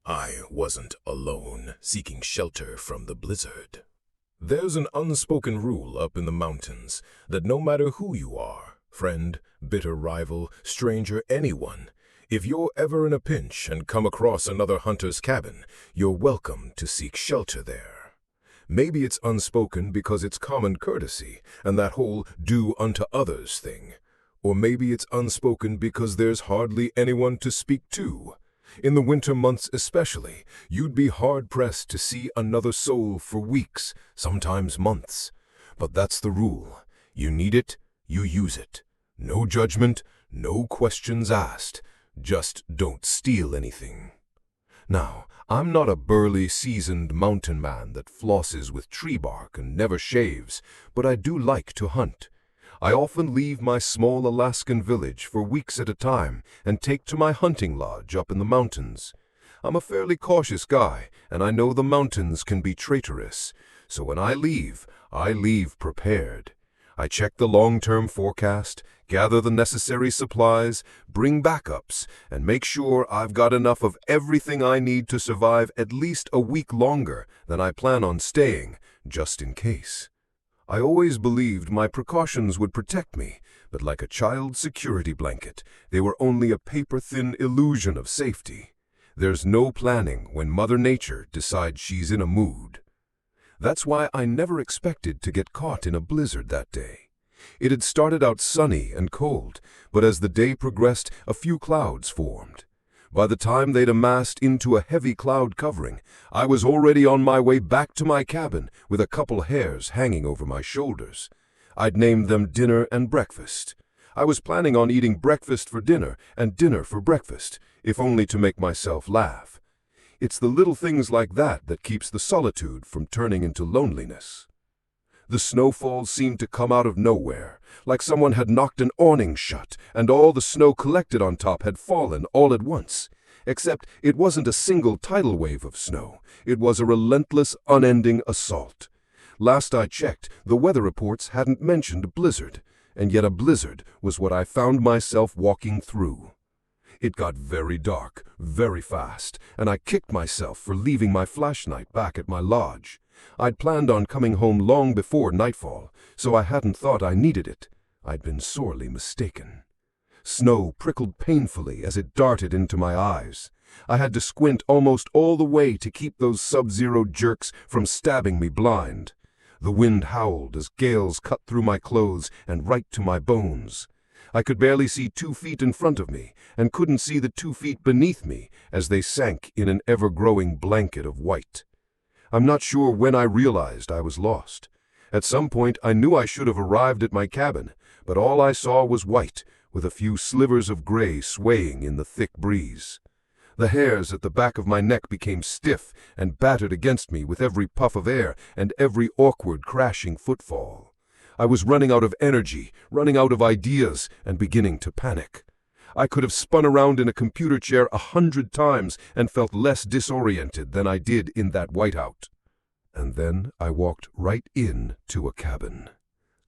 I wasn't alone seeking shelter from the blizzard. There's an unspoken rule up in the mountains that no matter who you are, friend, bitter rival, stranger, anyone, if you're ever in a pinch and come across another hunter's cabin, you're welcome to seek shelter there. Maybe it's unspoken because it's common courtesy and that whole do unto others thing. Or maybe it's unspoken because there's hardly anyone to speak to. In the winter months especially, you'd be hard-pressed to see another soul for weeks, sometimes months. But that's the rule. You need it, you use it. No judgment, no questions asked. Just don't steal anything. Now, I'm not a burly, seasoned mountain man that flosses with tree bark and never shaves, but I do like to hunt. I often leave my small Alaskan village for weeks at a time and take to my hunting lodge up in the mountains. I'm a fairly cautious guy, and I know the mountains can be traitorous, so when I leave prepared. I check the long-term forecast, gather the necessary supplies, bring backups, and make sure I've got enough of everything I need to survive at least a week longer than I plan on staying, just in case. I always believed my precautions would protect me, but like a child's security blanket, they were only a paper-thin illusion of safety. There's no planning when Mother Nature decides she's in a mood. That's why I never expected to get caught in a blizzard that day. It had started out sunny and cold, but as the day progressed, a few clouds formed. By the time they'd amassed into a heavy cloud covering, I was already on my way back to my cabin with a couple hairs hanging over my shoulders. I'd named them dinner and breakfast. I was planning on eating breakfast for dinner and dinner for breakfast, if only to make myself laugh. It's the little things like that that keeps the solitude from turning into loneliness. The snowfalls seemed to come out of nowhere, like someone had knocked an awning shut and all the snow collected on top had fallen all at once. Except it wasn't a single tidal wave of snow. It was a relentless, unending assault. Last I checked, the weather reports hadn't mentioned a blizzard, and yet a blizzard was what I found myself walking through. It got very dark, very fast, and I kicked myself for leaving my flashlight back at my lodge. I'd planned on coming home long before nightfall, so I hadn't thought I needed it. I'd been sorely mistaken. Snow prickled painfully as it darted into my eyes. I had to squint almost all the way to keep those sub-zero jerks from stabbing me blind. The wind howled as gales cut through my clothes and right to my bones. I could barely see 2 feet in front of me, and couldn't see the 2 feet beneath me as they sank in an ever-growing blanket of white. I'm not sure when I realized I was lost. At some point I knew I should have arrived at my cabin, but all I saw was white, with a few slivers of gray swaying in the thick breeze. The hairs at the back of my neck became stiff and battered against me with every puff of air and every awkward crashing footfall. I was running out of energy, running out of ideas, and beginning to panic. I could have spun around in a computer chair 100 times and felt less disoriented than I did in that whiteout. And then I walked right in to a cabin.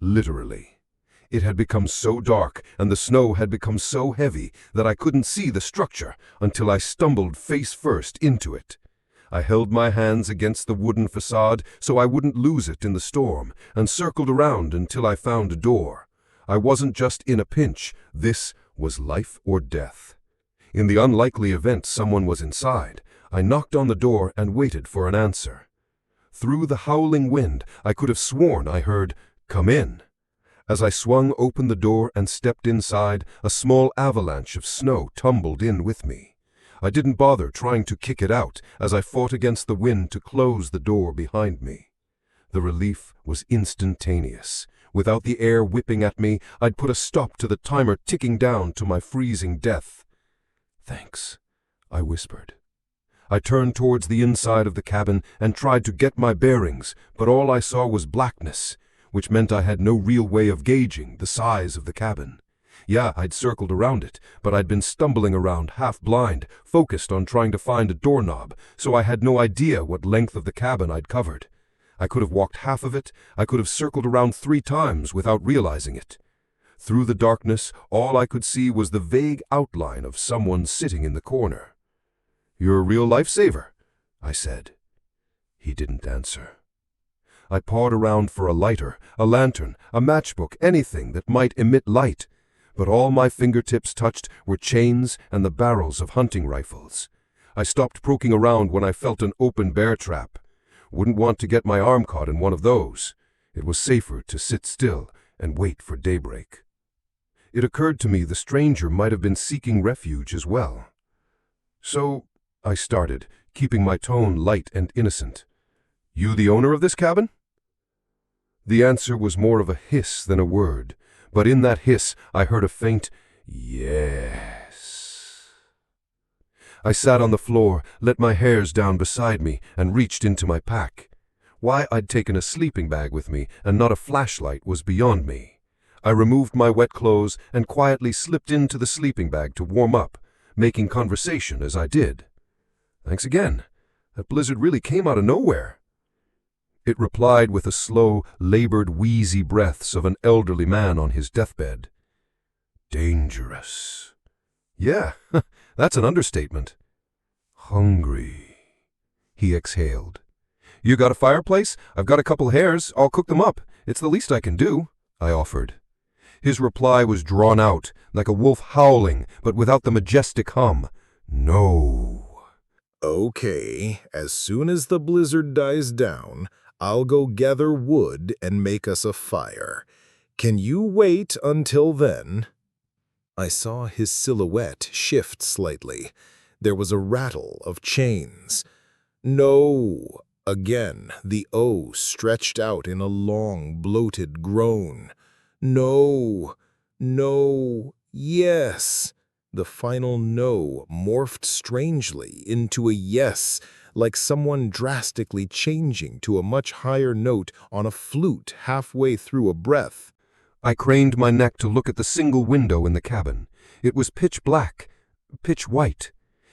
Literally. It had become so dark and the snow had become so heavy that I couldn't see the structure until I stumbled face first into it. I held my hands against the wooden facade so I wouldn't lose it in the storm and circled around until I found a door. I wasn't just in a pinch. This was life or death. In the unlikely event someone was inside, I knocked on the door and waited for an answer. Through the howling wind, I could have sworn I heard, "Come in." As I swung open the door and stepped inside, a small avalanche of snow tumbled in with me. I didn't bother trying to kick it out as I fought against the wind to close the door behind me. The relief was instantaneous. Without the air whipping at me, I'd put a stop to the timer ticking down to my freezing death. "Thanks," I whispered. I turned towards the inside of the cabin and tried to get my bearings, but all I saw was blackness, which meant I had no real way of gauging the size of the cabin. Yeah, I'd circled around it, but I'd been stumbling around half blind, focused on trying to find a doorknob, so I had no idea what length of the cabin I'd covered. I could have walked half of it. I could have circled around 3 times without realizing it. Through the darkness, all I could see was the vague outline of someone sitting in the corner. "You're a real lifesaver," I said. He didn't answer. I pawed around for a lighter, a lantern, a matchbook, anything that might emit light, but all my fingertips touched were chains and the barrels of hunting rifles. I stopped poking around when I felt an open bear trap. Wouldn't want to get my arm caught in one of those. It was safer to sit still and wait for daybreak. It occurred to me the stranger might have been seeking refuge as well. "So," I started, keeping my tone light and innocent, "you the owner of this cabin?" The answer was more of a hiss than a word, but in that hiss I heard a faint "yes." I sat on the floor, let my hairs down beside me, and reached into my pack. Why I'd taken a sleeping bag with me and not a flashlight was beyond me. I removed my wet clothes and quietly slipped into the sleeping bag to warm up, making conversation as I did. "Thanks again. That blizzard really came out of nowhere." It replied with the slow, labored, wheezy breaths of an elderly man on his deathbed. "Dangerous." "Yeah, that's an understatement." "Hungry," he exhaled. "You got a fireplace? I've got a couple hairs. I'll cook them up. It's the least I can do," I offered. His reply was drawn out, like a wolf howling, but without the majestic hum. "No." Okay, as soon as the blizzard dies down, I'll go gather wood and make us a fire. Can you wait until then? I saw his silhouette shift slightly. There was a rattle of chains. "No." Again, the O stretched out in a long, bloated groan. "No. No. Yes." The final no morphed strangely into a yes, like someone drastically changing to a much higher note on a flute halfway through a breath. I craned my neck to look at the single window in the cabin. It was pitch black, pitch white.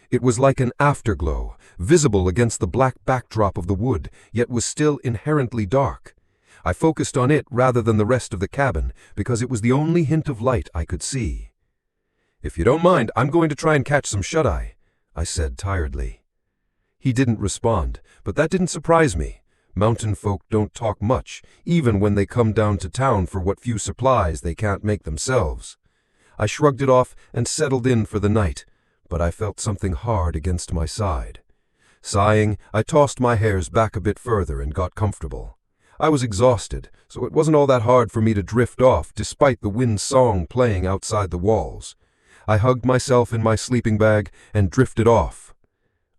It was like an afterglow, visible against the black backdrop of the wood, yet was still inherently dark. I focused on it rather than the rest of the cabin, because it was the only hint of light I could see. "If you don't mind, I'm going to try and catch some shut-eye," I said tiredly. He didn't respond, but that didn't surprise me. Mountain folk don't talk much, even when they come down to town for what few supplies they can't make themselves. I shrugged it off and settled in for the night, but I felt something hard against my side. Sighing, I tossed my hairs back a bit further and got comfortable. I was exhausted, so it wasn't all that hard for me to drift off despite the wind song playing outside the walls. I hugged myself in my sleeping bag and drifted off.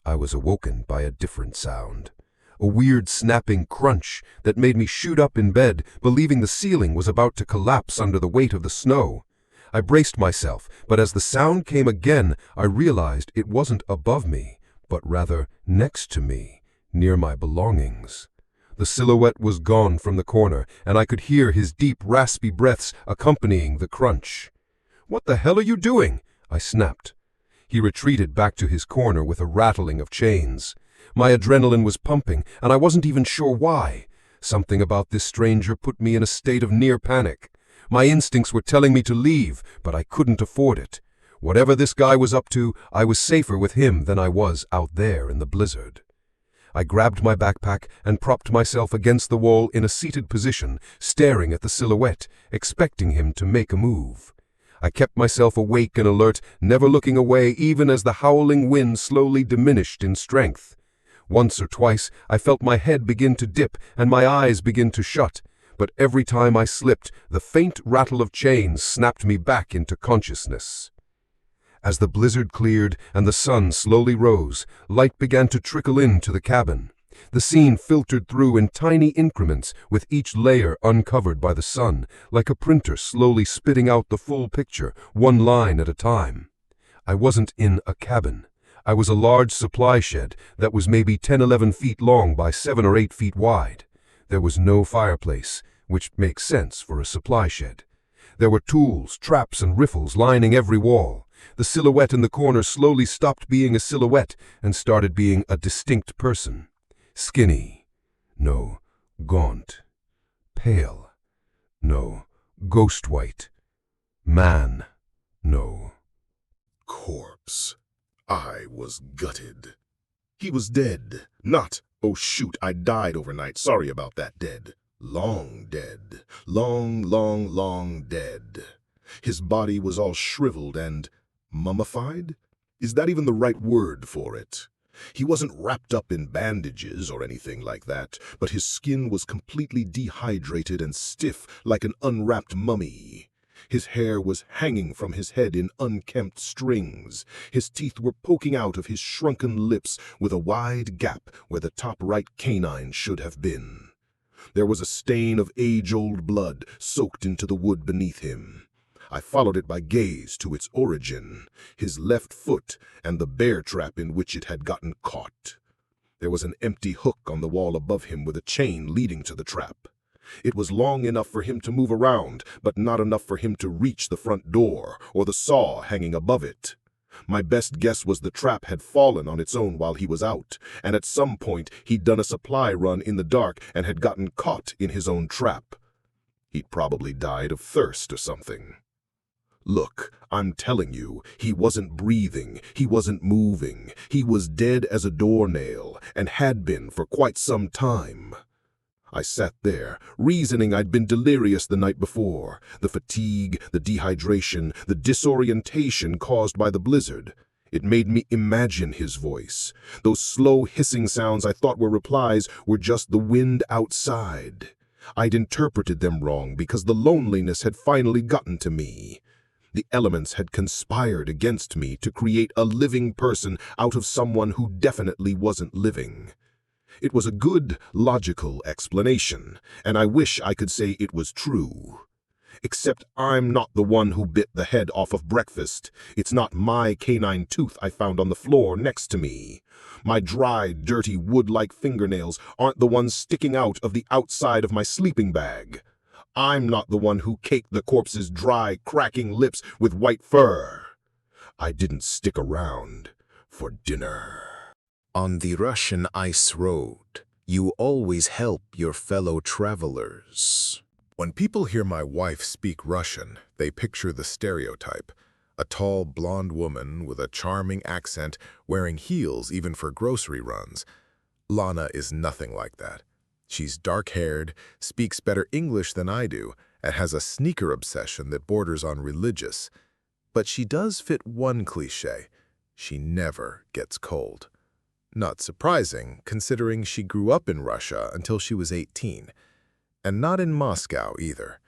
I was awoken by a different sound. A weird snapping crunch that made me shoot up in bed, believing the ceiling was about to collapse under the weight of the snow. I braced myself, but as the sound came again, I realized it wasn't above me, but rather next to me, near my belongings. The silhouette was gone from the corner, and I could hear his deep, raspy breaths accompanying the crunch. "What the hell are you doing?" I snapped. He retreated back to his corner with a rattling of chains. My adrenaline was pumping, and I wasn't even sure why. Something about this stranger put me in a state of near panic. My instincts were telling me to leave, but I couldn't afford it. Whatever this guy was up to, I was safer with him than I was out there in the blizzard. I grabbed my backpack and propped myself against the wall in a seated position, staring at the silhouette, expecting him to make a move. I kept myself awake and alert, never looking away even as the howling wind slowly diminished in strength. Once or twice, I felt my head begin to dip and my eyes begin to shut, but every time I slipped, the faint rattle of chains snapped me back into consciousness. As the blizzard cleared and the sun slowly rose, light began to trickle into the cabin. The scene filtered through in tiny increments, with each layer uncovered by the sun, like a printer slowly spitting out the full picture, one line at a time. I wasn't in a cabin. I was a large supply shed that was maybe 10-11 feet long by 7 or 8 feet wide. There was no fireplace, which makes sense for a supply shed. There were tools, traps, and riffles lining every wall. The silhouette in the corner slowly stopped being a silhouette and started being a distinct person. Skinny. No. Gaunt. Pale. No. Ghost white. Man. No. Corpse. I was gutted. He was dead. Not, oh shoot, I died overnight. Sorry about that, dead. Long dead. Long dead. His body was all shriveled and mummified? Is that even the right word for it? He wasn't wrapped up in bandages or anything like that, but his skin was completely dehydrated and stiff like an unwrapped mummy. His hair was hanging from his head in unkempt strings. His teeth were poking out of his shrunken lips with a wide gap where the top right canine should have been. There was a stain of age-old blood soaked into the wood beneath him. I followed it by gaze to its origin, his left foot and the bear trap in which it had gotten caught. There was an empty hook on the wall above him with a chain leading to the trap. It was long enough for him to move around, but not enough for him to reach the front door or the saw hanging above it. My best guess was the trap had fallen on its own while he was out, and at some point he'd done a supply run in the dark and had gotten caught in his own trap. He'd probably died of thirst or something. Look, I'm telling you, he wasn't breathing, he wasn't moving, he was dead as a doornail, and had been for quite some time. I sat there, reasoning I'd been delirious the night before, the fatigue, the dehydration, the disorientation caused by the blizzard. It made me imagine his voice. Those slow hissing sounds I thought were replies were just the wind outside. I'd interpreted them wrong because the loneliness had finally gotten to me. The elements had conspired against me to create a living person out of someone who definitely wasn't living. It was a good, logical explanation, and I wish I could say it was true. Except I'm not the one who bit the head off of breakfast. It's not my canine tooth I found on the floor next to me. My dry, dirty, wood-like fingernails aren't the ones sticking out of the outside of my sleeping bag. I'm not the one who caked the corpse's dry, cracking lips with white fur. I didn't stick around for dinner. On the Russian ice road, you always help your fellow travelers. When people hear my wife speak Russian, they picture the stereotype. A tall, blonde woman with a charming accent wearing heels even for grocery runs. Lana is nothing like that. She's dark-haired, speaks better English than I do, and has a sneaker obsession that borders on religious. But she does fit one cliché. She never gets cold. Not surprising, considering she grew up in Russia until she was 18. And not in Moscow either.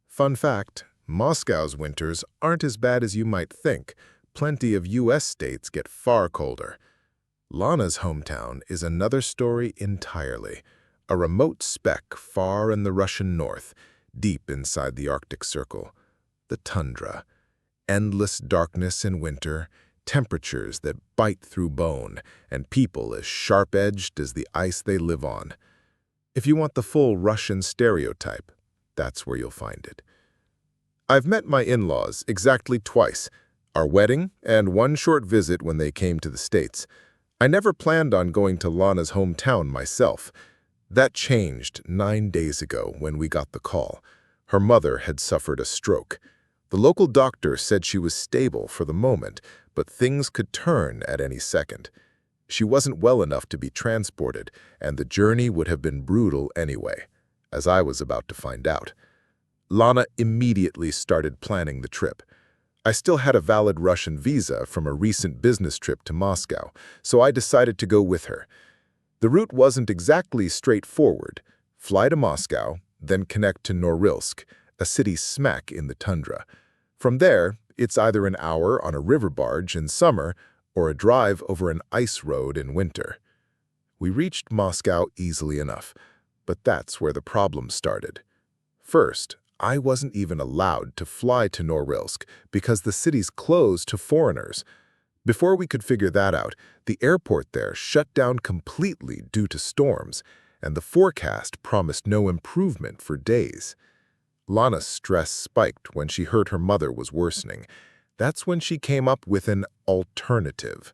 Fun fact, Moscow's winters aren't as bad as you might think. Plenty of US states get far colder. Lana's hometown is another story entirely. A remote speck far in the Russian north, deep inside the Arctic Circle. The tundra. Endless darkness in winter, temperatures that bite through bone, and people as sharp-edged as the ice they live on. If you want the full Russian stereotype, that's where you'll find it. I've met my in-laws exactly twice, our wedding and one short visit when they came to the States. I never planned on going to Lana's hometown myself. That changed 9 days ago when we got the call. Her mother had suffered a stroke. The local doctor said she was stable for the moment, but things could turn at any second. She wasn't well enough to be transported, and the journey would have been brutal anyway, as I was about to find out. Lana immediately started planning the trip. I still had a valid Russian visa from a recent business trip to Moscow, so I decided to go with her. The route wasn't exactly straightforward. Fly to Moscow, then connect to Norilsk, a city smack in the tundra. From there, it's either an hour on a river barge in summer or a drive over an ice road in winter. We reached Moscow easily enough, but that's where the problem started. First, I wasn't even allowed to fly to Norilsk because the city's closed to foreigners. Before we could figure that out, the airport there shut down completely due to storms, and the forecast promised no improvement for days. Lana's stress spiked when she heard her mother was worsening. That's when she came up with an alternative.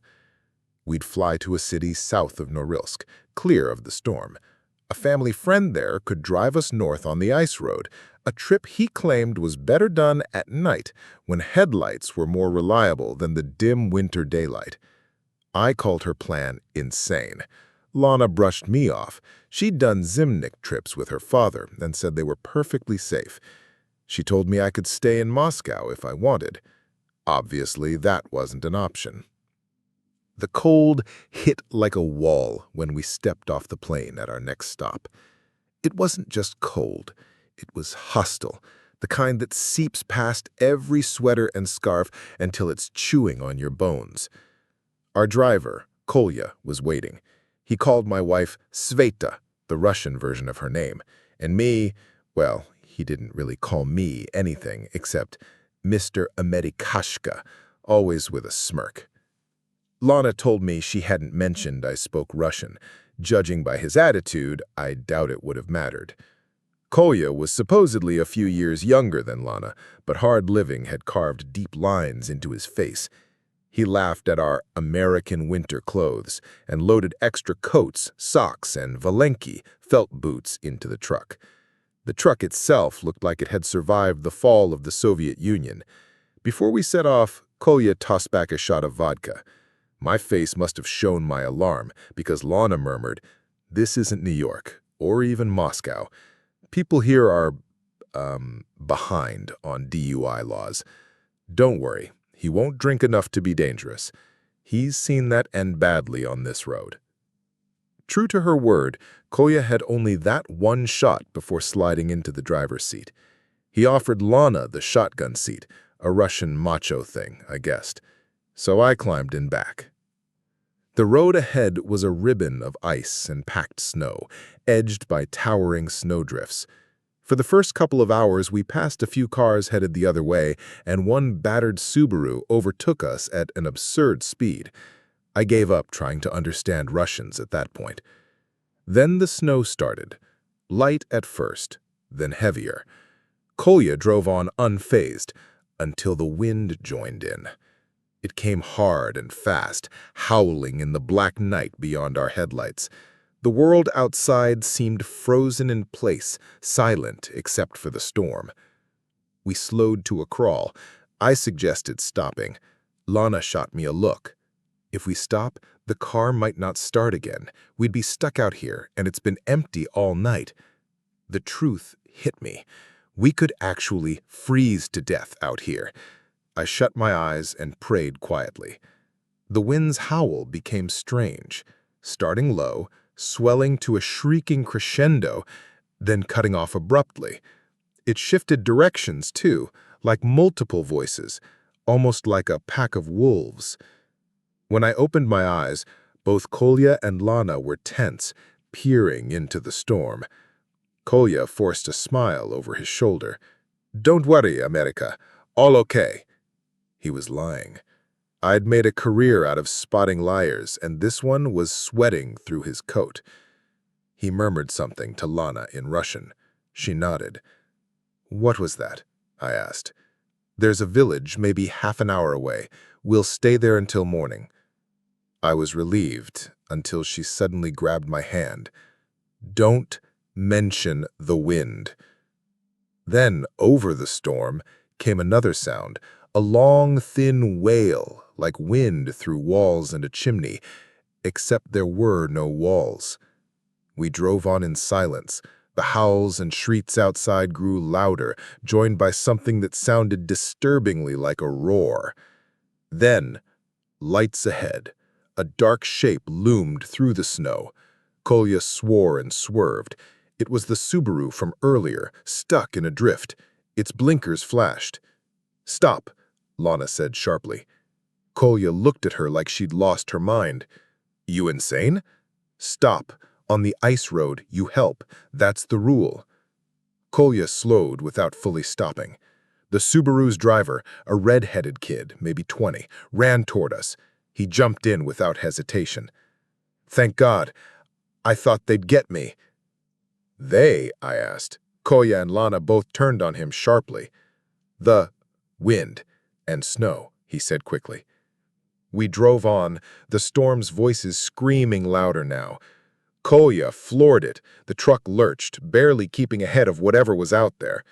We'd fly to a city south of Norilsk, clear of the storm. A family friend there could drive us north on the ice road, a trip he claimed was better done at night when headlights were more reliable than the dim winter daylight. I called her plan insane. Lana brushed me off. She'd done Zimnik trips with her father and said they were perfectly safe. She told me I could stay in Moscow if I wanted. Obviously, that wasn't an option. The cold hit like a wall when we stepped off the plane at our next stop. It wasn't just cold. It was hostile, the kind that seeps past every sweater and scarf until it's chewing on your bones. Our driver, Kolya, was waiting. He called my wife Sveta, the Russian version of her name, and me, well, he didn't really call me anything except Mr. Amerikashka, always with a smirk. Lana told me she hadn't mentioned I spoke Russian. Judging by his attitude, I doubt it would have mattered. Kolya was supposedly a few years younger than Lana, but hard living had carved deep lines into his face. He laughed at our American winter clothes and loaded extra coats, socks, and Valenki felt boots into the truck. The truck itself looked like it had survived the fall of the Soviet Union. Before we set off, Kolya tossed back a shot of vodka. My face must have shown my alarm because Lana murmured, "This isn't New York, or even Moscow. People here are, behind on DUI laws. Don't worry. He won't drink enough to be dangerous. He's seen that end badly on this road." True to her word, Kolya had only that one shot before sliding into the driver's seat. He offered Lana the shotgun seat, a Russian macho thing, I guessed. So I climbed in back. The road ahead was a ribbon of ice and packed snow, edged by towering snowdrifts. For the first couple of hours, we passed a few cars headed the other way, and one battered Subaru overtook us at an absurd speed. I gave up trying to understand Russians at that point. Then the snow started, light at first, then heavier. Kolya drove on unfazed until the wind joined in. It came hard and fast, howling in the black night beyond our headlights. The world outside seemed frozen in place, silent except for the storm. We slowed to a crawl. I suggested stopping. Lana shot me a look. If we stop, the car might not start again. We'd be stuck out here, and it's been empty all night. The truth hit me. We could actually freeze to death out here. I shut my eyes and prayed quietly. The wind's howl became strange, starting low, swelling to a shrieking crescendo, then cutting off abruptly. It shifted directions, too, like multiple voices, almost like a pack of wolves. When I opened my eyes, both Kolya and Lana were tense, peering into the storm. Kolya forced a smile over his shoulder. "Don't worry, America. All okay." He was lying. I'd made a career out of spotting liars, and this one was sweating through his coat. He murmured something to Lana in Russian. She nodded. "What was that?" I asked. "There's a village maybe half an hour away. We'll stay there until morning." I was relieved until she suddenly grabbed my hand. "Don't mention the wind." Then, over the storm, came another sound, a long, thin wail, like wind through walls and a chimney, except there were no walls. We drove on in silence. The howls and shrieks outside grew louder, joined by something that sounded disturbingly like a roar. Then, lights ahead, a dark shape loomed through the snow. Kolya swore and swerved. It was the Subaru from earlier, stuck in a drift. Its blinkers flashed. "Stop," Lana said sharply. Kolya looked at her like she'd lost her mind. "You insane?" "Stop. On the ice road, you help. That's the rule." Kolya slowed without fully stopping. The Subaru's driver, a red-headed kid, maybe 20, ran toward us. He jumped in without hesitation. "Thank God. I thought they'd get me." "They?" I asked. Kolya and Lana both turned on him sharply. "The wind and snow," he said quickly. We drove on, the storm's voices screaming louder now. Kolya floored it. The truck lurched, barely keeping ahead of whatever was out there.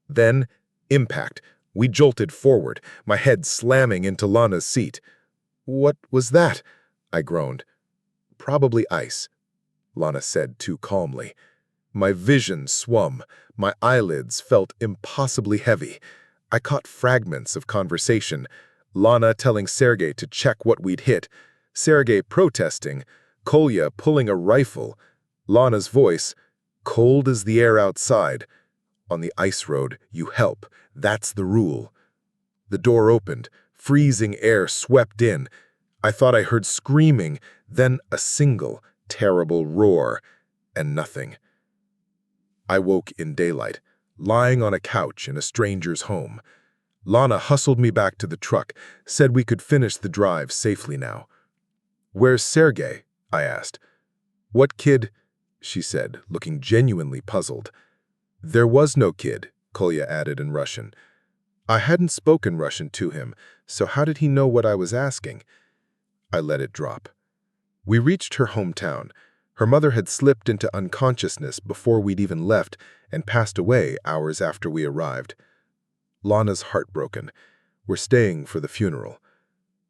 Then, impact. We jolted forward, my head slamming into Lana's seat. "What was that?" I groaned. Probably ice, Lana said too calmly. My vision swum. My eyelids felt impossibly heavy. I caught fragments of conversation. Lana telling Sergei to check what we'd hit. Sergei protesting. Kolya pulling a rifle. Lana's voice, cold as the air outside. On the ice road, you help. That's the rule. The door opened. Freezing air swept in. I thought I heard screaming, then a single, terrible roar, and nothing. I woke in daylight, lying on a couch in a stranger's home. Lana hustled me back to the truck, said we could finish the drive safely now. "Where's Sergei?" I asked. "What kid?" she said, looking genuinely puzzled. "There was no kid," Kolya added in Russian. I hadn't spoken Russian to him, so how did he know what I was asking? I let it drop. We reached her hometown. Her mother had slipped into unconsciousness before we'd even left and passed away hours after we arrived. Lana's heartbroken. We're staying for the funeral.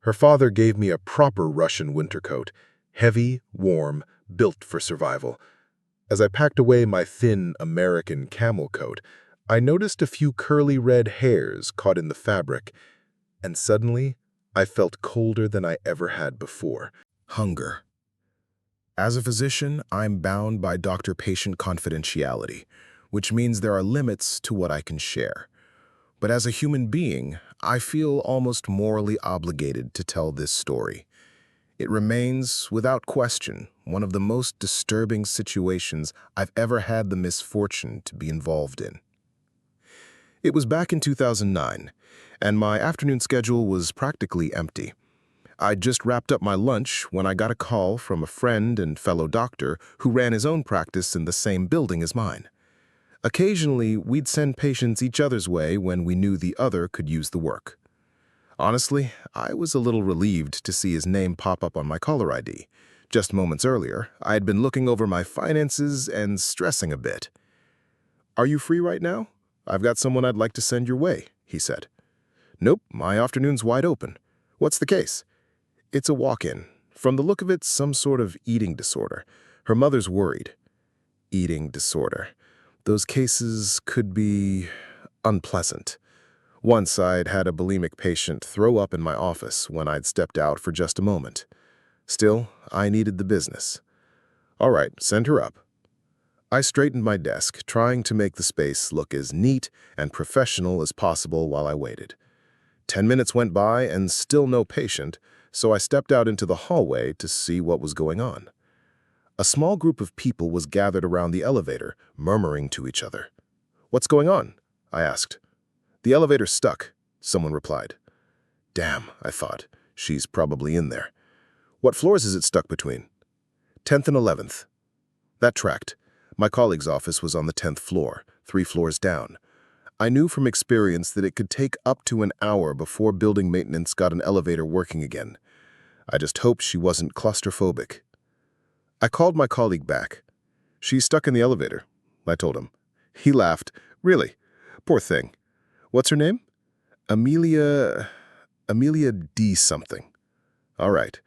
Her father gave me a proper Russian winter coat, heavy, warm, built for survival. As I packed away my thin American camel coat, I noticed a few curly red hairs caught in the fabric, and suddenly I felt colder than I ever had before. Hunger. As a physician, I'm bound by doctor-patient confidentiality, which means there are limits to what I can share. But as a human being, I feel almost morally obligated to tell this story. It remains, without question, one of the most disturbing situations I've ever had the misfortune to be involved in. It was back in 2009, and my afternoon schedule was practically empty. I'd just wrapped up my lunch when I got a call from a friend and fellow doctor who ran his own practice in the same building as mine. Occasionally, we'd send patients each other's way when we knew the other could use the work. Honestly, I was a little relieved to see his name pop up on my caller ID. Just moments earlier, I had been looking over my finances and stressing a bit. "Are you free right now? I've got someone I'd like to send your way," he said. "Nope, my afternoon's wide open. What's the case?" "It's a walk-in. From the look of it, some sort of eating disorder. Her mother's worried." Eating disorder. Those cases could be unpleasant. Once I'd had a bulimic patient throw up in my office when I'd stepped out for just a moment. Still, I needed the business. "All right, send her up." I straightened my desk, trying to make the space look as neat and professional as possible while I waited. 10 minutes went by and still no patient, so I stepped out into the hallway to see what was going on. A small group of people was gathered around the elevator, murmuring to each other. "What's going on?" I asked. "The elevator's stuck," someone replied. Damn, I thought. She's probably in there. "What floors is it stuck between?" 10th and 11th. That tracked. My colleague's office was on the 10th floor, 3 floors down. I knew from experience that it could take up to an hour before building maintenance got an elevator working again. I just hoped she wasn't claustrophobic. I called my colleague back. "She's stuck in the elevator," I told him. He laughed. "Really? Poor thing. What's her name?" Amelia D. something." "All right.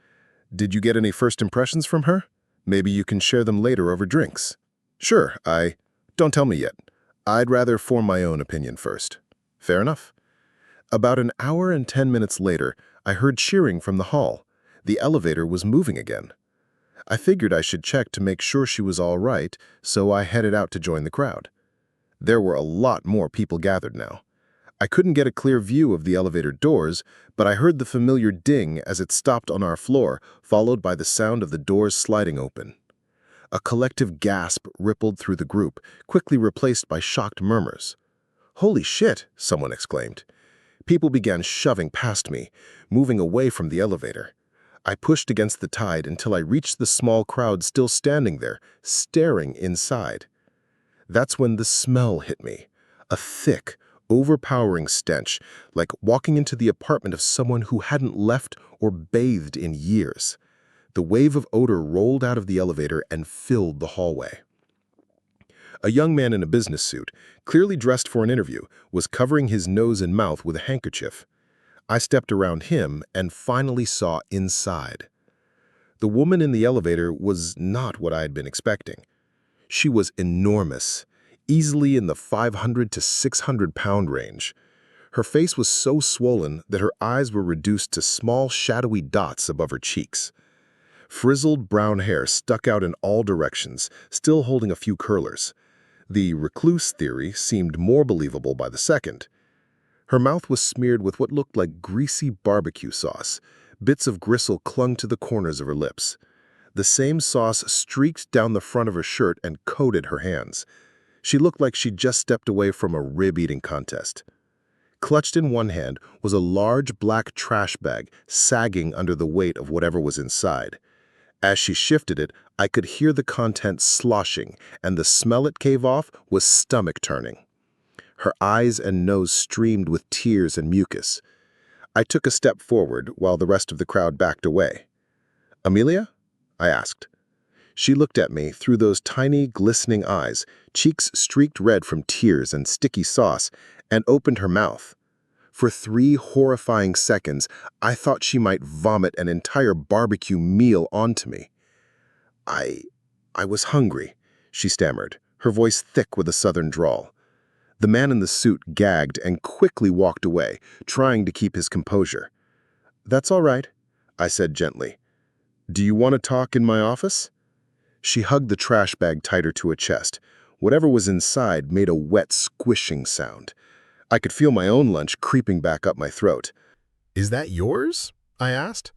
Did you get any first impressions from her? Maybe you can share them later over drinks." "Sure, Don't tell me yet. I'd rather form my own opinion first." "Fair enough." About an hour and 10 minutes later, I heard cheering from the hall. The elevator was moving again. I figured I should check to make sure she was all right, so I headed out to join the crowd. There were a lot more people gathered now. I couldn't get a clear view of the elevator doors, but I heard the familiar ding as it stopped on our floor, followed by the sound of the doors sliding open. A collective gasp rippled through the group, quickly replaced by shocked murmurs. "Holy shit!" someone exclaimed. People began shoving past me, moving away from the elevator. I pushed against the tide until I reached the small crowd still standing there, staring inside. That's when the smell hit me. A thick, overpowering stench, like walking into the apartment of someone who hadn't left or bathed in years. The wave of odor rolled out of the elevator and filled the hallway. A young man in a business suit, clearly dressed for an interview, was covering his nose and mouth with a handkerchief. I stepped around him and finally saw inside. The woman in the elevator was not what I had been expecting. She was enormous, easily in the 500 to 600-pound range. Her face was so swollen that her eyes were reduced to small, shadowy dots above her cheeks. Frizzled brown hair stuck out in all directions, still holding a few curlers. The recluse theory seemed more believable by the second. Her mouth was smeared with what looked like greasy barbecue sauce. Bits of gristle clung to the corners of her lips. The same sauce streaked down the front of her shirt and coated her hands. She looked like she'd just stepped away from a rib-eating contest. Clutched in one hand was a large black trash bag sagging under the weight of whatever was inside. As she shifted it, I could hear the contents sloshing, and the smell it gave off was stomach-turning. Her eyes and nose streamed with tears and mucus. I took a step forward while the rest of the crowd backed away. "Amelia?" I asked. She looked at me through those tiny, glistening eyes, cheeks streaked red from tears and sticky sauce, and opened her mouth. For 3 horrifying seconds, I thought she might vomit an entire barbecue meal onto me. I was hungry," she stammered, her voice thick with a southern drawl. The man in the suit gagged and quickly walked away, trying to keep his composure. "That's all right," I said gently. "Do you want to talk in my office?" She hugged the trash bag tighter to her chest. Whatever was inside made a wet, squishing sound. I could feel my own lunch creeping back up my throat. "Is that yours?" I asked.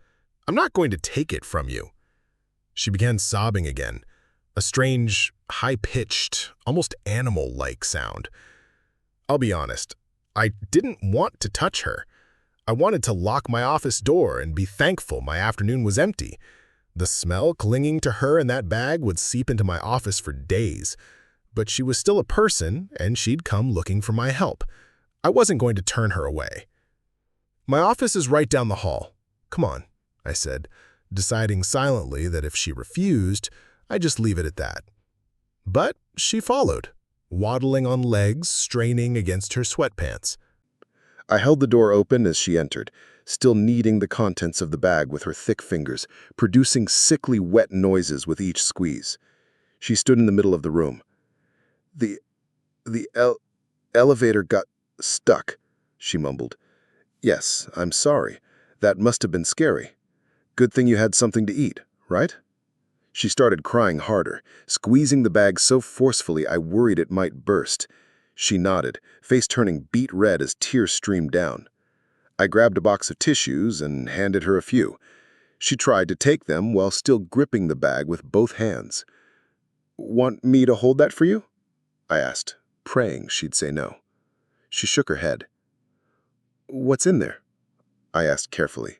"I'm not going to take it from you." She began sobbing again, a strange, high-pitched, almost animal-like sound. I'll be honest, I didn't want to touch her. I wanted to lock my office door and be thankful my afternoon was empty. The smell clinging to her in that bag would seep into my office for days. But she was still a person, and she'd come looking for my help. I wasn't going to turn her away. "My office is right down the hall. Come on," I said, deciding silently that if she refused, I'd just leave it at that. But she followed, waddling on legs, straining against her sweatpants. I held the door open as she entered, still kneading the contents of the bag with her thick fingers, producing sickly wet noises with each squeeze. She stood in the middle of the room. The elevator got stuck," she mumbled. "Yes, I'm sorry. That must have been scary. Good thing you had something to eat, right?" She started crying harder, squeezing the bag so forcefully I worried it might burst. She nodded, face turning beet red as tears streamed down. I grabbed a box of tissues and handed her a few. She tried to take them while still gripping the bag with both hands. "Want me to hold that for you?" I asked, praying she'd say no. She shook her head. "What's in there?" I asked carefully.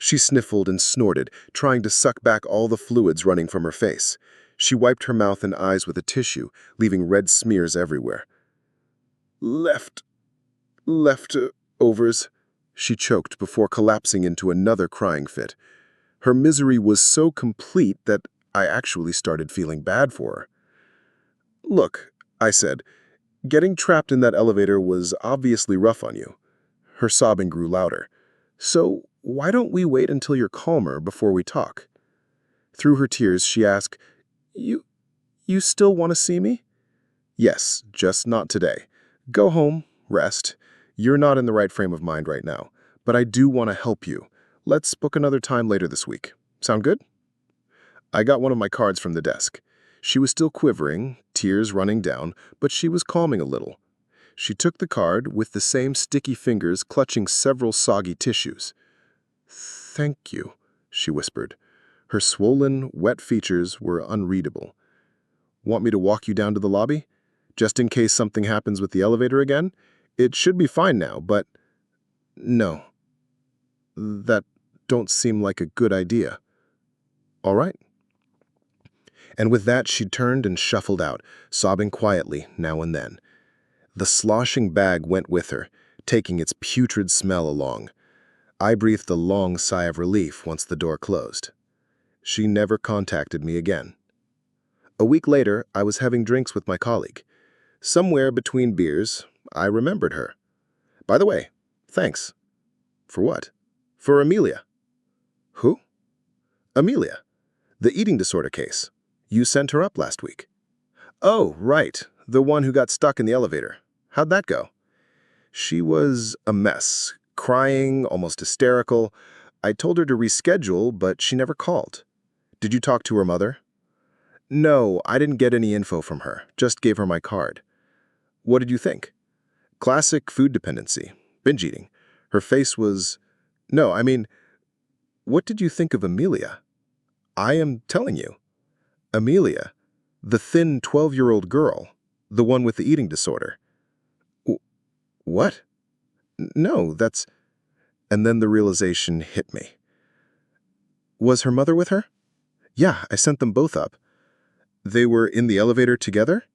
She sniffled and snorted, trying to suck back all the fluids running from her face. She wiped her mouth and eyes with a tissue, leaving red smears everywhere. Leftovers," she choked before collapsing into another crying fit. Her misery was so complete that I actually started feeling bad for her. "Look," I said, "getting trapped in that elevator was obviously rough on you." Her sobbing grew louder. "So why don't we wait until you're calmer before we talk?" Through her tears, she asked, You still want to see me?" "Yes, just not today. Go home, rest. You're not in the right frame of mind right now, but I do want to help you. Let's book another time later this week. Sound good?" I got one of my cards from the desk. She was still quivering, tears running down, but she was calming a little. She took the card with the same sticky fingers clutching several soggy tissues. "Thank you," she whispered. Her swollen, wet features were unreadable. "Want me to walk you down to the lobby? Just in case something happens with the elevator again? It should be fine now, but..." "No. That don't seem like a good idea." "All right." And with that, she turned and shuffled out, sobbing quietly now and then. The sloshing bag went with her, taking its putrid smell along. I breathed a long sigh of relief once the door closed. She never contacted me again. A week later, I was having drinks with my colleague. Somewhere between beers, I remembered her. "By the way, thanks." "For what?" "For Amelia." "Who?" Amelia, the eating disorder case. You sent her up last week. Oh, right, the one who got stuck in the elevator. How'd that go? She was a mess, crying, almost hysterical. I told her to reschedule, but she never called. Did you talk to her mother? No, I didn't get any info from her, just gave her my card. What did you think? Classic food dependency, binge eating. Her face was... No, I mean, what did you think of Amelia? I am telling you. Amelia, the thin 12-year-old girl, the one with the eating disorder. What? No, that's... And then the realization hit me. Was her mother with her? Yeah, I sent them both up. They were in the elevator together?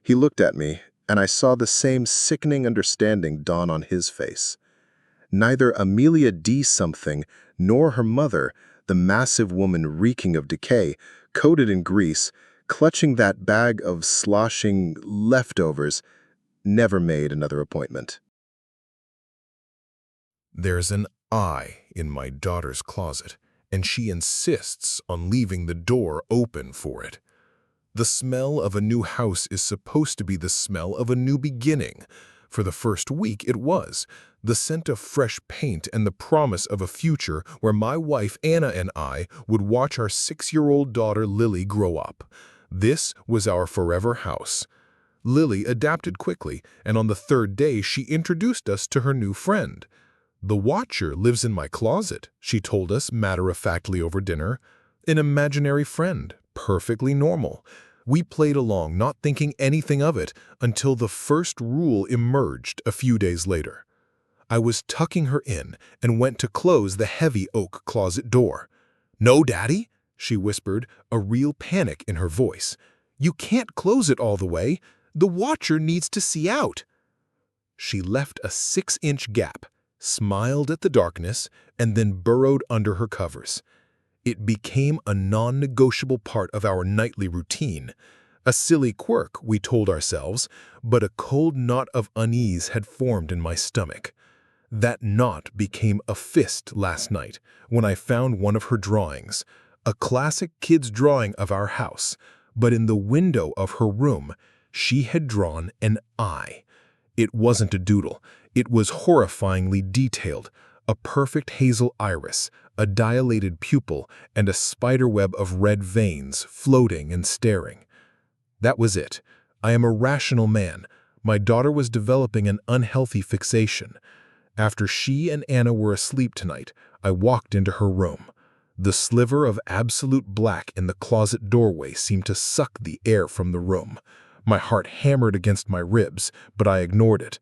He looked at me, and I saw the same sickening understanding dawn on his face. Neither Amelia D. something nor her mother, the massive woman reeking of decay, coated in grease, clutching that bag of sloshing leftovers, never made another appointment. There's an eye in my daughter's closet, and she insists on leaving the door open for it. The smell of a new house is supposed to be the smell of a new beginning. For the first week, it was. The scent of fresh paint and the promise of a future where my wife Anna and I would watch our 6-year-old daughter Lily grow up. This was our forever house. Lily adapted quickly, and on the 3rd day, she introduced us to her new friend. "The Watcher lives in my closet," she told us matter-of-factly over dinner. An imaginary friend, perfectly normal. We played along, not thinking anything of it, until the first rule emerged a few days later. I was tucking her in and went to close the heavy oak closet door. "No, Daddy," she whispered, a real panic in her voice. "You can't close it all the way. The Watcher needs to see out." She left a 6-inch gap, smiled at the darkness, and then burrowed under her covers. It became a non-negotiable part of our nightly routine. A silly quirk, we told ourselves, but a cold knot of unease had formed in my stomach. That knot became a fist last night when I found one of her drawings, a classic kid's drawing of our house, but in the window of her room, she had drawn an eye. It wasn't a doodle. It was horrifyingly detailed, a perfect hazel iris, a dilated pupil, and a spiderweb of red veins floating and staring. That was it. I am a rational man. My daughter was developing an unhealthy fixation. After she and Anna were asleep tonight, I walked into her room. The sliver of absolute black in the closet doorway seemed to suck the air from the room. My heart hammered against my ribs, but I ignored it.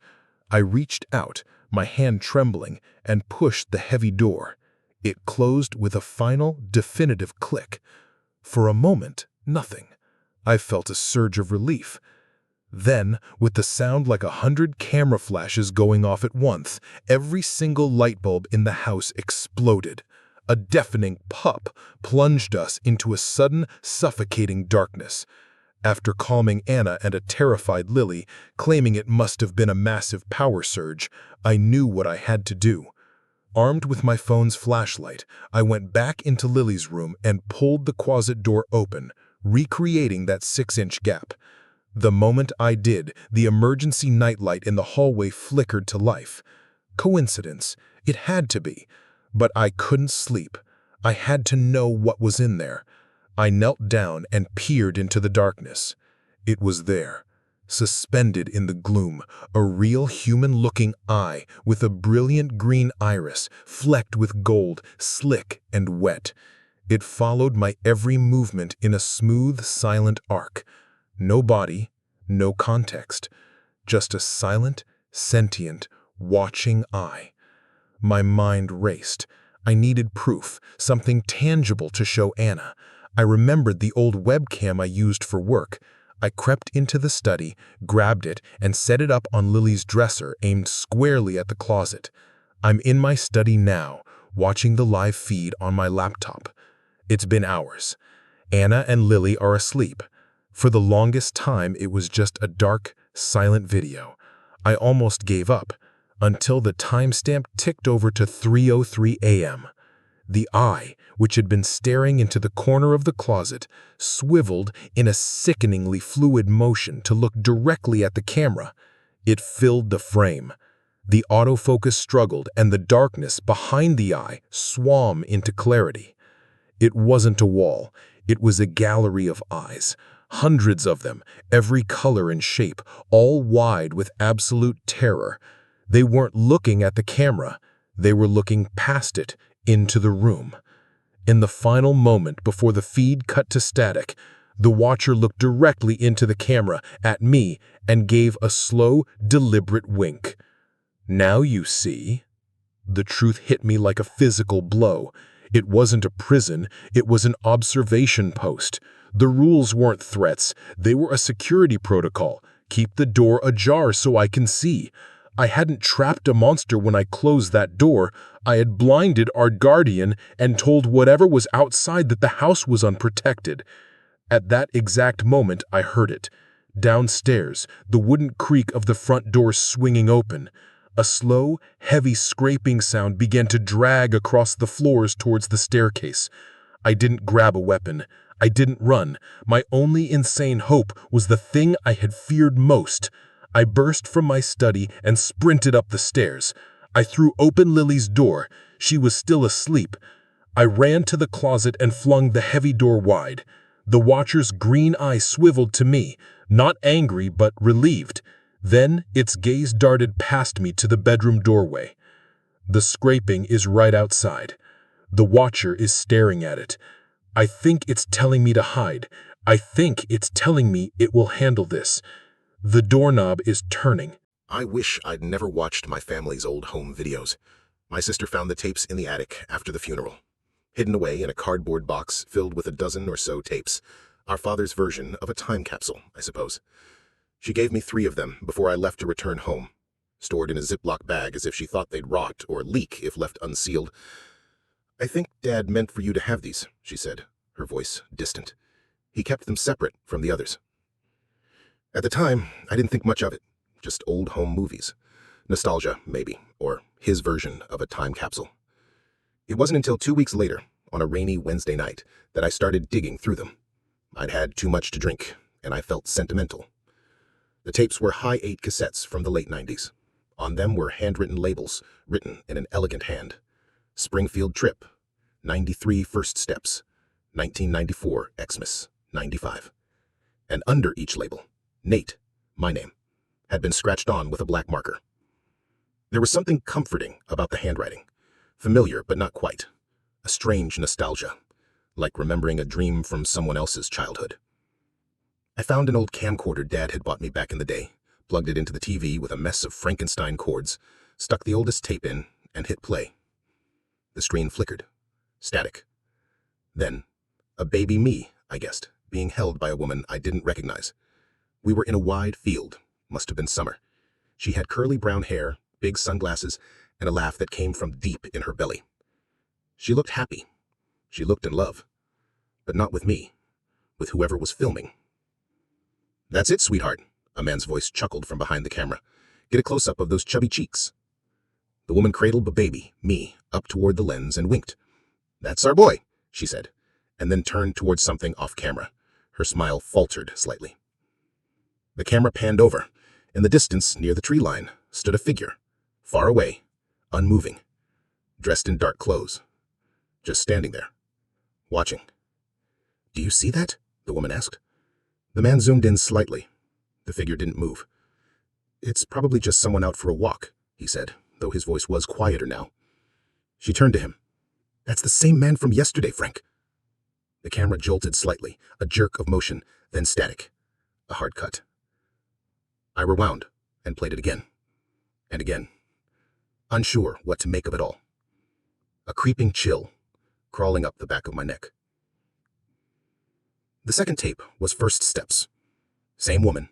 I reached out, my hand trembling, and pushed the heavy door. It closed with a final, definitive click. For a moment, nothing. I felt a surge of relief. Then, with the sound like 100 camera flashes going off at once, every single light bulb in the house exploded. A deafening pop plunged us into a sudden, suffocating darkness. After calming Anna and a terrified Lily, claiming it must have been a massive power surge, I knew what I had to do. Armed with my phone's flashlight, I went back into Lily's room and pulled the closet door open, recreating that 6-inch gap. The moment I did, the emergency nightlight in the hallway flickered to life. Coincidence? It had to be. But I couldn't sleep. I had to know what was in there. I knelt down and peered into the darkness. It was there, suspended in the gloom, a real human-looking eye with a brilliant green iris, flecked with gold, slick and wet. It followed my every movement in a smooth, silent arc. No body, no context, just a silent, sentient, watching eye. My mind raced. I needed proof, something tangible to show Anna. I remembered the old webcam I used for work. I crept into the study, grabbed it, and set it up on Lily's dresser, aimed squarely at the closet. I'm in my study now, watching the live feed on my laptop. It's been hours. Anna and Lily are asleep. For the longest time, it was just a dark, silent video. I almost gave up, until the timestamp ticked over to 3:03 a.m. The eye, which had been staring into the corner of the closet, swiveled in a sickeningly fluid motion to look directly at the camera. It filled the frame. The autofocus struggled, and the darkness behind the eye swam into clarity. It wasn't a wall. It was a gallery of eyes. Hundreds of them, every color and shape, all wide with absolute terror. They weren't looking at the camera. They were looking past it, into the room. In the final moment before the feed cut to static, the watcher looked directly into the camera, at me, and gave a slow, deliberate wink. "Now you see." The truth hit me like a physical blow. It wasn't a prison, it was an observation post. The rules weren't threats, they were a security protocol. Keep the door ajar so I can see. I hadn't trapped a monster when I closed that door. I had blinded our guardian and told whatever was outside that the house was unprotected. At that exact moment, I heard it. Downstairs, the wooden creak of the front door swinging open. A slow, heavy scraping sound began to drag across the floors towards the staircase. I didn't grab a weapon. I didn't run. My only insane hope was the thing I had feared most. I burst from my study and sprinted up the stairs. I threw open Lily's door. She was still asleep. I ran to the closet and flung the heavy door wide. The watcher's green eye swiveled to me, not angry but relieved. Then its gaze darted past me to the bedroom doorway. The scraping is right outside. The watcher is staring at it. I think it's telling me to hide. I think it's telling me it will handle this. The doorknob is turning. I wish I'd never watched my family's old home videos. My sister found the tapes in the attic after the funeral, hidden away in a cardboard box filled with a dozen or so tapes. Our father's version of a time capsule, I suppose. She gave me 3 of them before I left to return home, stored in a Ziploc bag as if she thought they'd rot or leak if left unsealed. "I think Dad meant for you to have these," she said, her voice distant. "He kept them separate from the others." At the time, I didn't think much of it. Just old home movies. Nostalgia, maybe, or his version of a time capsule. It wasn't until 2 weeks later, on a rainy Wednesday night, that I started digging through them. I'd had too much to drink, and I felt sentimental. The tapes were high 8 cassettes from the late 90s. On them were handwritten labels, written in an elegant hand. Springfield Trip, 93 First Steps, 1994 Xmas, 95. And under each label, Nate, my name, had been scratched on with a black marker. There was something comforting about the handwriting. Familiar, but not quite. A strange nostalgia, like remembering a dream from someone else's childhood. I found an old camcorder Dad had bought me back in the day, plugged it into the TV with a mess of Frankenstein cords, stuck the oldest tape in, and hit play. The screen flickered. Static. Then, a baby me, I guessed, being held by a woman I didn't recognize. We were in a wide field. Must have been summer. She had curly brown hair, big sunglasses, and a laugh that came from deep in her belly. She looked happy. She looked in love. But not with me. With whoever was filming. "That's it, sweetheart," a man's voice chuckled from behind the camera. "Get a close-up of those chubby cheeks." The woman cradled the baby, me, up toward the lens and winked. "That's our boy," she said, and then turned towards something off camera. Her smile faltered slightly. The camera panned over. In the distance, near the tree line, stood a figure, far away, unmoving, dressed in dark clothes, just standing there, watching. "Do you see that?" the woman asked. The man zoomed in slightly. The figure didn't move. "It's probably just someone out for a walk," he said, though his voice was quieter now. She turned to him. "That's the same man from yesterday, Frank." The camera jolted slightly, a jerk of motion, then static, a hard cut. I rewound and played it again, and again, unsure what to make of it all. A creeping chill crawling up the back of my neck. The second tape was First Steps. Same woman,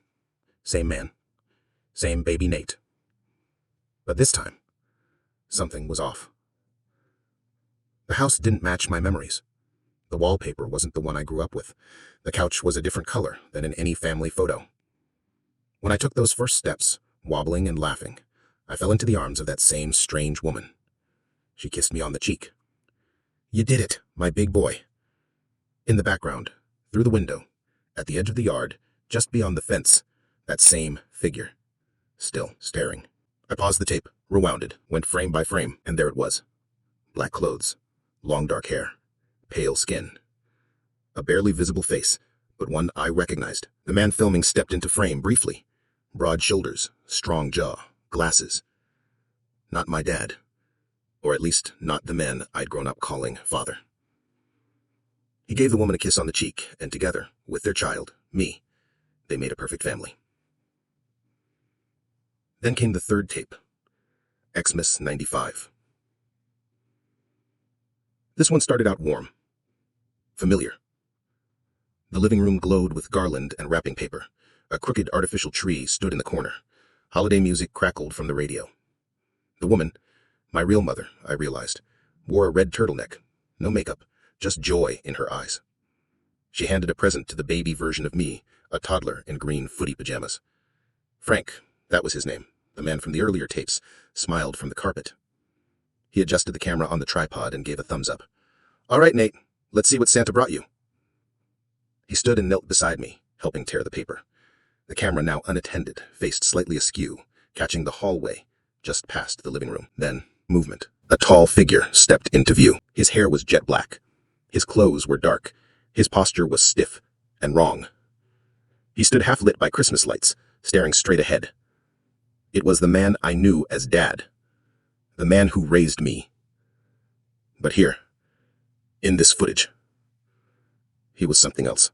same man, same baby Nate. But this time, something was off. The house didn't match my memories. The wallpaper wasn't the one I grew up with. The couch was a different color than in any family photo. When I took those first steps, wobbling and laughing, I fell into the arms of that same strange woman. She kissed me on the cheek. You did it, my big boy. In the background, through the window, at the edge of the yard, just beyond the fence, that same figure, still staring. I paused the tape, rewound it, went frame by frame, and there it was. Black clothes, long dark hair, pale skin. A barely visible face, but one I recognized. The man filming stepped into frame briefly. Broad shoulders, strong jaw, glasses. Not my dad. Or at least not the man I'd grown up calling father. He gave the woman a kiss on the cheek, and together, with their child, me, they made a perfect family. Then came the third tape, Xmas 95. This one started out warm, familiar. The living room glowed with garland and wrapping paper. A crooked artificial tree stood in the corner. Holiday music crackled from the radio. The woman, my real mother, I realized, wore a red turtleneck, no makeup, just joy in her eyes. She handed a present to the baby version of me, a toddler in green footy pajamas. Frank, that was his name, the man from the earlier tapes, smiled from the carpet. He adjusted the camera on the tripod and gave a thumbs up. All right, Nate, let's see what Santa brought you. He stood and knelt beside me, helping tear the paper. The camera, now unattended, faced slightly askew, catching the hallway just past the living room. Then, movement. A tall figure stepped into view. His hair was jet black. His clothes were dark. His posture was stiff and wrong. He stood half lit by Christmas lights, staring straight ahead. It was the man I knew as Dad. The man who raised me. But here, in this footage, he was something else.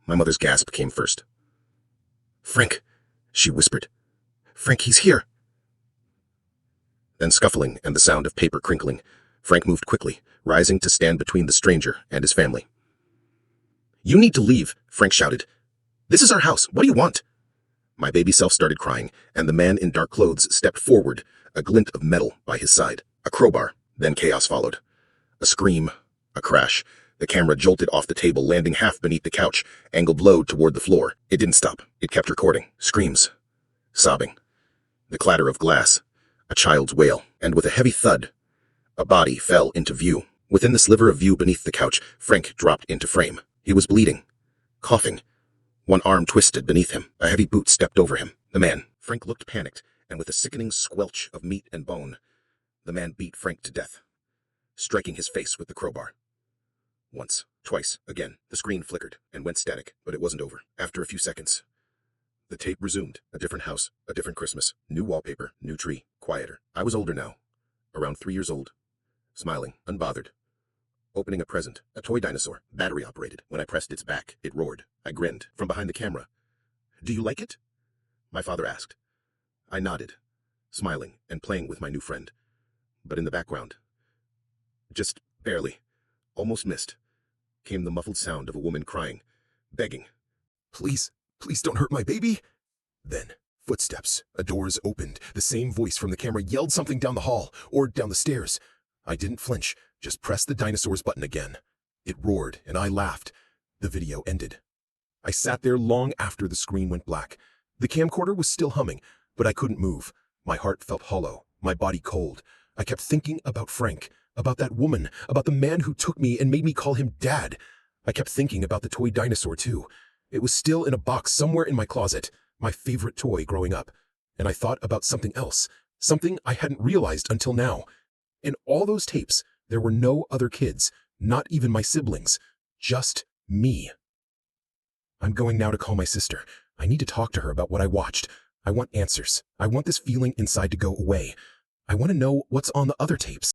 My mother's gasp came first. Frank, she whispered. Frank, he's here. Then scuffling and the sound of paper crinkling, Frank moved quickly, rising to stand between the stranger and his family. You need to leave, Frank shouted. This is our house. What do you want? My baby self started crying, and the man in dark clothes stepped forward, a glint of metal by his side. A crowbar, then chaos followed. A scream, a crash. The camera jolted off the table, landing half beneath the couch, angled low toward the floor. It didn't stop. It kept recording. Screams. Sobbing. The clatter of glass. A child's wail. And with a heavy thud, a body fell into view. Within the sliver of view beneath the couch, Frank dropped into frame. He was bleeding. Coughing. One arm twisted beneath him. A heavy boot stepped over him. The man. Frank looked panicked, and with a sickening squelch of meat and bone, the man beat Frank to death, striking his face with the crowbar. Once, twice, again, the screen flickered and went static, but it wasn't over. After a few seconds, the tape resumed. A different house, a different Christmas, new wallpaper, new tree, quieter. I was older now, around 3 years old, smiling, unbothered, opening a present, a toy dinosaur, battery operated. When I pressed its back, it roared. I grinned from behind the camera. Do you like it? My father asked. I nodded, smiling and playing with my new friend. But in the background, just barely, almost missed, came the muffled sound of a woman crying, begging. Please, please don't hurt my baby. Then, footsteps, a doors opened. The same voice from the camera yelled something down the hall, or down the stairs. I didn't flinch, just pressed the dinosaur's button again. It roared, and I laughed. The video ended. I sat there long after the screen went black. The camcorder was still humming, but I couldn't move. My heart felt hollow, my body cold. I kept thinking about Frank, about that woman, about the man who took me and made me call him Dad. I kept thinking about the toy dinosaur, too. It was still in a box somewhere in my closet, my favorite toy growing up. And I thought about something else, something I hadn't realized until now. In all those tapes, there were no other kids, not even my siblings, just me. I'm going now to call my sister. I need to talk to her about what I watched. I want answers. I want this feeling inside to go away. I want to know what's on the other tapes.